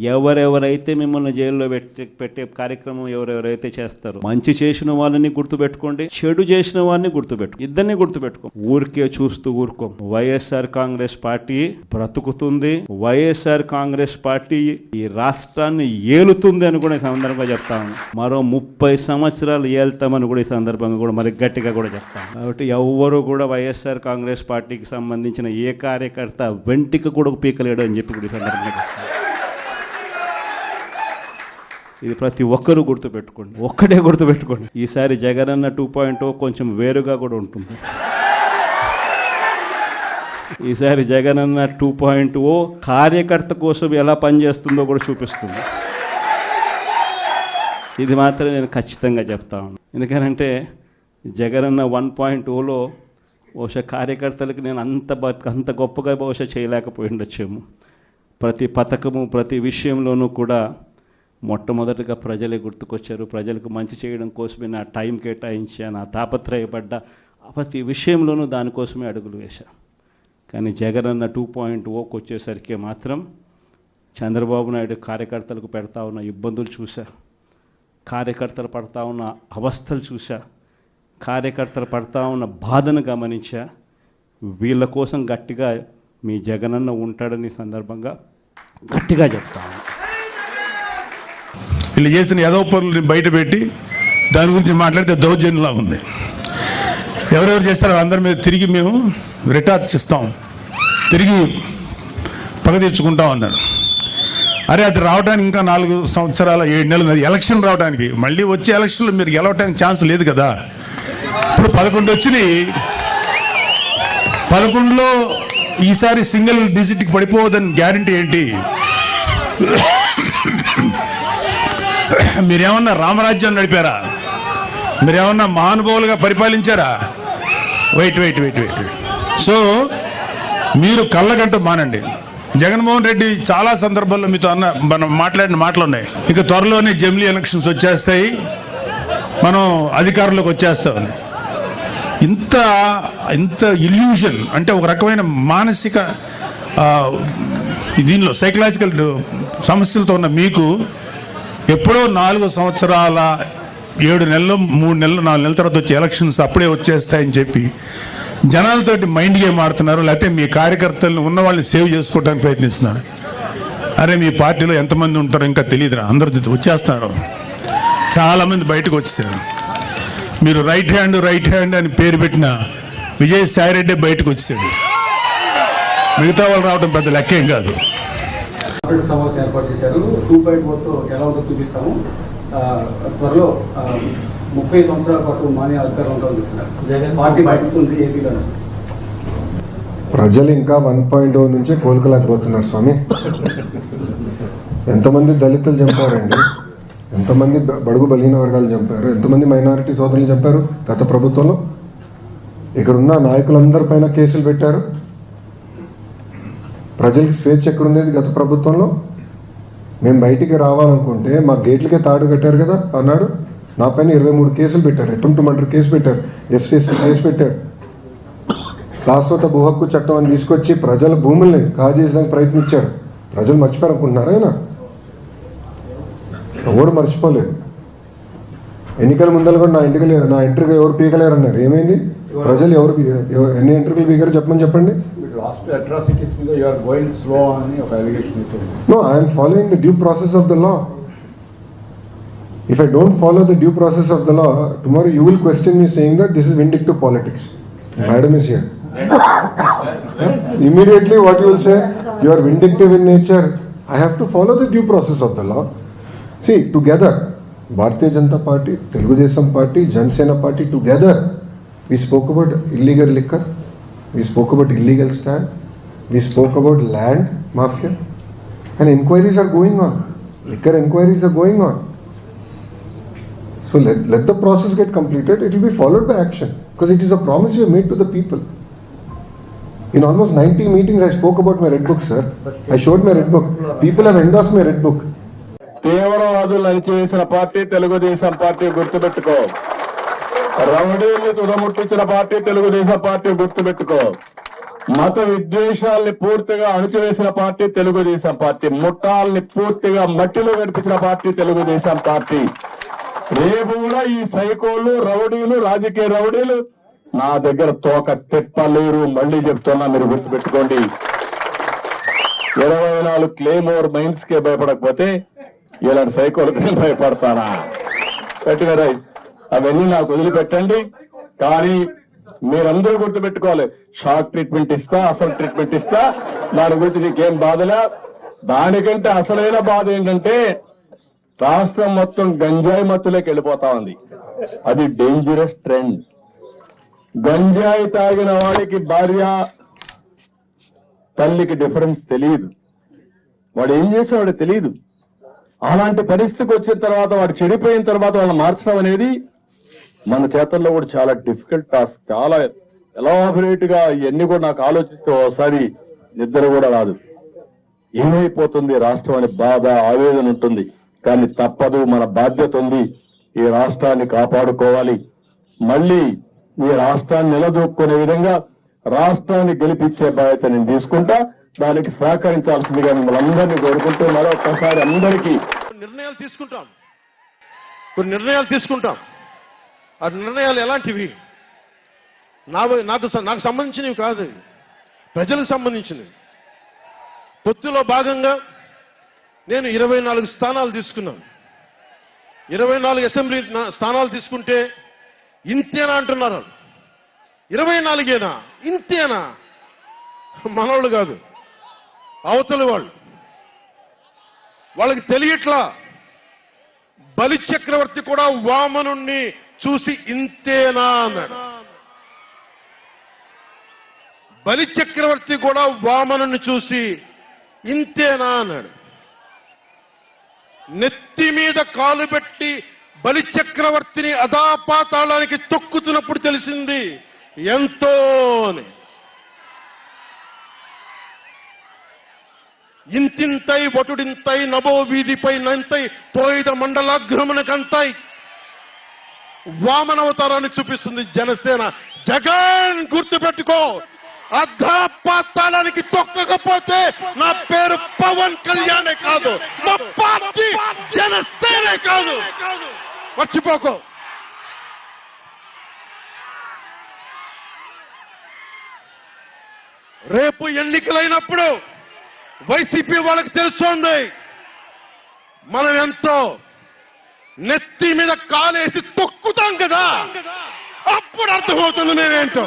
ఎవరెవరైతే మిమ్మల్ని జైల్లో పెట్టే కార్యక్రమం ఎవరెవరైతే చేస్తారో, మంచి చేసిన వాళ్ళని గుర్తుపెట్టుకోండి, చెడు చేసిన వాడిని గుర్తుపెట్టుకో, ఇద్దరిని గుర్తుపెట్టుకో. ఊరికే చూస్తూ ఊరుకో. వైఎస్ఆర్ కాంగ్రెస్ పార్టీ బ్రతుకుతుంది, వైఎస్ఆర్ కాంగ్రెస్ పార్టీ ఈ రాష్ట్రాన్ని ఏలుతుంది అని కూడా ఈ సందర్భంగా చెప్తాను. మరో 30 సంవత్సరాలు ఏళ్తామని కూడా ఈ సందర్భంగా కూడా మరి గట్టిగా కూడా చెప్తాను. కాబట్టి ఎవ్వరూ కూడా వైఎస్ఆర్ కాంగ్రెస్ పార్టీకి సంబంధించిన ఏ కార్యకర్త వెంటికి కూడా పీకలేడు అని చెప్పి కూడా ఈ సందర్భంగా చెప్తాను. ఇది ప్రతి ఒక్కరూ గుర్తుపెట్టుకోండి, ఒక్కటే గుర్తుపెట్టుకోండి. ఈసారి జగనన్న 2.0 కొంచెం వేరుగా కూడా ఉంటుంది. ఈసారి జగనన్న 2.0 కార్యకర్త కోసం ఎలా పనిచేస్తుందో కూడా చూపిస్తుంది. ఇది మాత్రం నేను ఖచ్చితంగా చెప్తా ఉన్నాను. ఎందుకనంటే జగనన్న 1.0లో బహుశా కార్యకర్తలకు నేను అంత గొప్పగా బహుశా చేయలేకపోయి ఉండొచ్చేమో. ప్రతి పథకము ప్రతి విషయంలోనూ కూడా మొట్టమొదటిగా ప్రజలే గుర్తుకొచ్చారు. ప్రజలకు మంచి చేయడం కోసమే నా టైం కేటాయించా, నా తాపత్రయపడ్డా, ప్రతి విషయంలోనూ దానికోసమే అడుగులు వేశా. కానీ జగనన్న 2.0కి వచ్చేసరికి మాత్రం చంద్రబాబు నాయుడు కార్యకర్తలకు పెడతా ఉన్న ఇబ్బందులు చూసా, కార్యకర్తలు పడతా ఉన్న అవస్థలు చూసా, కార్యకర్తలు పడతా ఉన్న బాధను గమనించా. వీళ్ళ కోసం గట్టిగా మీ జగనన్న ఉంటాడని సందర్భంగా గట్టిగా చెప్తాను. వీళ్ళు చేసిన ఏదో పనులు బయట పెట్టి దాని గురించి మాట్లాడితే దౌర్జన్యంలా ఉంది. ఎవరెవరు చేస్తారో అందరి మీద తిరిగి మేము రిటార్చ్ ఇస్తాం, తిరిగి పగ తెచ్చుకుంటాం అన్నారు. అరే అది రావడానికి ఇంకా 4 సంవత్సరాల 7 నెలలు, ఎలక్షన్ రావడానికి. మళ్ళీ వచ్చే ఎలక్షన్లో మీరు గెలవడానికి ఛాన్స్ లేదు కదా. ఇప్పుడు 11 వచ్చినాయి, 11లో ఈసారి సింగిల్ డిజిట్కి పడిపోవద్దని గ్యారంటీ ఏంటి? మీరేమన్నా రామరాజ్యం నడిపారా? మీరేమన్నా మహానుభావులుగా పరిపాలించారా? వెయిట్. సో మీరు కళ్ళగంట మానండి. జగన్మోహన్ రెడ్డి చాలా సందర్భాల్లో మీతో మనం మాట్లాడిన మాటలు ఉన్నాయి. ఇక త్వరలోనే జమిలీ ఎలక్షన్స్ వచ్చేస్తాయి, మనం అధికారంలోకి వచ్చేస్తామని. ఇంత ఇల్యూషన్ అంటే ఒక రకమైన మానసిక దీనిలో సైకలాజికల్ సమస్యలతో ఉన్న మీకు ఎప్పుడో 4 సంవత్సరాల 7 నెలలు 3 నెలలు 4 నెలల తర్వాత వచ్చే ఎలక్షన్స్ అప్పుడే వచ్చేస్తాయని చెప్పి జనాలతోటి మైండ్ గేమ్ ఆడుతున్నారు. లేకపోతే మీ కార్యకర్తలను ఉన్న వాళ్ళని సేవ్ చేసుకోవడానికి ప్రయత్నిస్తున్నారు. అరే మీ పార్టీలో ఎంతమంది ఉంటారో ఇంకా తెలియదురా, అందరూ వచ్చేస్తున్నారు. చాలామంది బయటకు వచ్చేసారు. మీరు రైట్ హ్యాండ్ అని పేరు పెట్టిన విజయసాయి రెడ్డి బయటకు వచ్చేసాడు. మిగతా వాళ్ళు రావడం పెద్ద లెక్కేం కాదు. సమావేశం ఏర్పాటు చేశారు. 2.0తో ఎలా ఉందో చూపిస్తాము. త్వరలో 30 సంవత్సరాల పాటు మానే అధికారంలో ఉంటామని పార్టీ బయటతుంది ఏపీలో. ప్రజలు ఇంకా 1.0 నుంచే కోలుకోలేకపోతున్నారు స్వామి. ఎంతమంది దళితులు చంపారండి, ఎంతమంది బడుగు బలహీన వర్గాలు చంపారు, ఎంతమంది మైనారిటీ సోదరులు చంపారు గత ప్రభుత్వంలో. ఇక్కడున్న నాయకులందరిపైన కేసులు పెట్టారు. ప్రజలకి స్వేచ్ఛ ఎక్కడుండేది గత ప్రభుత్వంలో? మేము బయటికి రావాలనుకుంటే మా గేట్లకే తాడు కట్టారు కదా అన్నాడు. నా పైన 23 కేసులు పెట్టారు, అటెంప్ట్ మర్డర్ కేసు పెట్టారు, ఎస్టీసీ కేసు పెట్టారు. శాశ్వత భూ హక్కు చట్టం అని తీసుకొచ్చి ప్రజల భూముల్ని కాజేయడానికి ప్రయత్నించారు. ప్రజలు మర్చిపోయారు అనుకుంటున్నారా? ఆయన ఎవరు మర్చిపోలేదు. ఎన్నికల ముందర కూడా నా ఎంట్రీగా ఎవరు పీకలేరు అన్నారు. ఏమైంది? ప్రజలు ఎన్ని ఎంట్రీలు పీకారు చెప్పండి. No, I am following the due process of the law. If I don't follow the due process of the law, tomorrow you will question me saying that this is vindictive politics. Madam is here. Immediately what you will say, you are vindictive in nature. I have to follow the due process of the law. See, together, Bharatiya Janata Party, Telugu Desam Party, Janasena Party, together, we spoke about illegal liquor, we spoke about illegal stand, we spoke about land mafia, and inquiries are going on. Liquor inquiries are going on. So let the process get completed. It will be followed by action because it is a promise we have made to the people. In almost 90 meetings, I spoke about my red book, sir. I showed my red book. People have endorsed my red book. తీవ్రవాదులు అణిచివేసిన party Telugu Desam party, గుర్తుపెట్టుకో. రౌడీల్ని తుదముట్టించిన party Telugu Desam party, గుర్తుపెట్టుకో. మత విద్వేషాల్ని పూర్తిగా అణచివేసిన party Telugu Desam party. ముఠాల్ని పూర్తిగా మట్టిలో గడిపించిన party Telugu Desam party. రేపు కూడా ఈ సైకోలు, రౌడీలు, రాజకీయ రౌడీలు నా దగ్గర తోక తిప్పలేరు. మళ్ళీ చెప్తున్నా, మీరు గుర్తుపెట్టుకోండి. 24 క్లేమోర్ మైన్స్ కే భయపడకపోతే ఇలాంటి సైకోలకు భయపడతానా? పెట్టినారా? అవన్నీ నాకు వదిలిపెట్టండి. కానీ మీరందరూ గుర్తుపెట్టుకోవాలి, షాక్ ట్రీట్మెంట్ ఇస్తా, అసలు ట్రీట్మెంట్ ఇస్తా, దాని గురించి నీకేం బాధలా. దానికంటే అసలైన బాధ ఏంటంటే రాష్ట్రం మొత్తం గంజాయి మత్తులోకి వెళ్ళిపోతా ఉంది. అది డేంజరస్ ట్రెండ్. గంజాయి తాగిన వాడికి భార్య తల్లికి డిఫరెన్స్ తెలియదు. వాడు ఏం చేసేవాడు తెలియదు. అలాంటి పరిస్థితికి వచ్చిన తర్వాత, వాడు చెడిపోయిన తర్వాత వాళ్ళని మార్చడం అనేది మన చేతల్లో కూడా చాలా డిఫికల్ట్ టాస్క్. చాలా ఎలాబరేట్ గా ఇవన్నీ కూడా నాకు ఆలోచిస్తే ఒకసారి నిద్ర కూడా రాదు. ఏమైపోతుంది రాష్ట్రం అనే బాధ, ఆవేదన ఉంటుంది. కానీ తప్పదు, మన బాధ్యత ఉంది. ఈ రాష్ట్రాన్ని కాపాడుకోవాలి. మళ్ళీ ఈ రాష్ట్రాన్ని నిలదొక్కునే విధంగా రాష్ట్రాన్ని గెలిపించే బాధ్యత నేను తీసుకుంటా. దానికి సహకరించాల్సిందిగా మిమ్మల్ని అందరినీ కోరుకుంటూ మరొకసారి అందరికీ నిర్ణయాలు తీసుకుంటాం. ఆ నిర్ణయాలు ఎలాంటివి? నాకు సంబంధించినవి కాదు, ప్రజలకు సంబంధించినవి. పొత్తులో భాగంగా నేను 24 స్థానాలు తీసుకున్నాను. 24 అసెంబ్లీ స్థానాలు తీసుకుంటే ఇంతేనా అంటున్నారు. 24ఏనా? ఇంతేనా? మనోళ్ళు కాదు, అవతలి వాళ్ళకి తెలియట్లా. బలి చక్రవర్తి కూడా వామనుణ్ణి చూసి ఇంతేనా అన్నాడు. బలి చక్రవర్తి కూడా వామనుణ్ణి చూసి ఇంతేనా అన్నాడు. నెత్తి మీద కాలు పెట్టి బలి చక్రవర్తిని అధాపాతాళానికి తొక్కుతున్నప్పుడు తెలిసింది ఎంతో అని. ఇంతింతై వటుడింతై నభో వీధిపై నంతై తోయిద మండలాగ్రమణకంతై వామనవతారాన్ని చూపిస్తుంది జనసేన. జగన్ గుర్తుపెట్టుకో, అధాపాతాళానికి తొక్కకపోతే నా పేరు పవన్ కళ్యాణే కాదు, మా పార్టీ జనసేనే కాదు. మర్చిపోకో. రేపు ఎన్నికలైనప్పుడు వైసీపీ వాళ్ళకి తెలుస్తోంది మనం ఎంతో. నెత్తి మీద కాలేసి తొక్కుతాం కదా, అప్పుడు అర్థమవుతుంది నేనేంటో.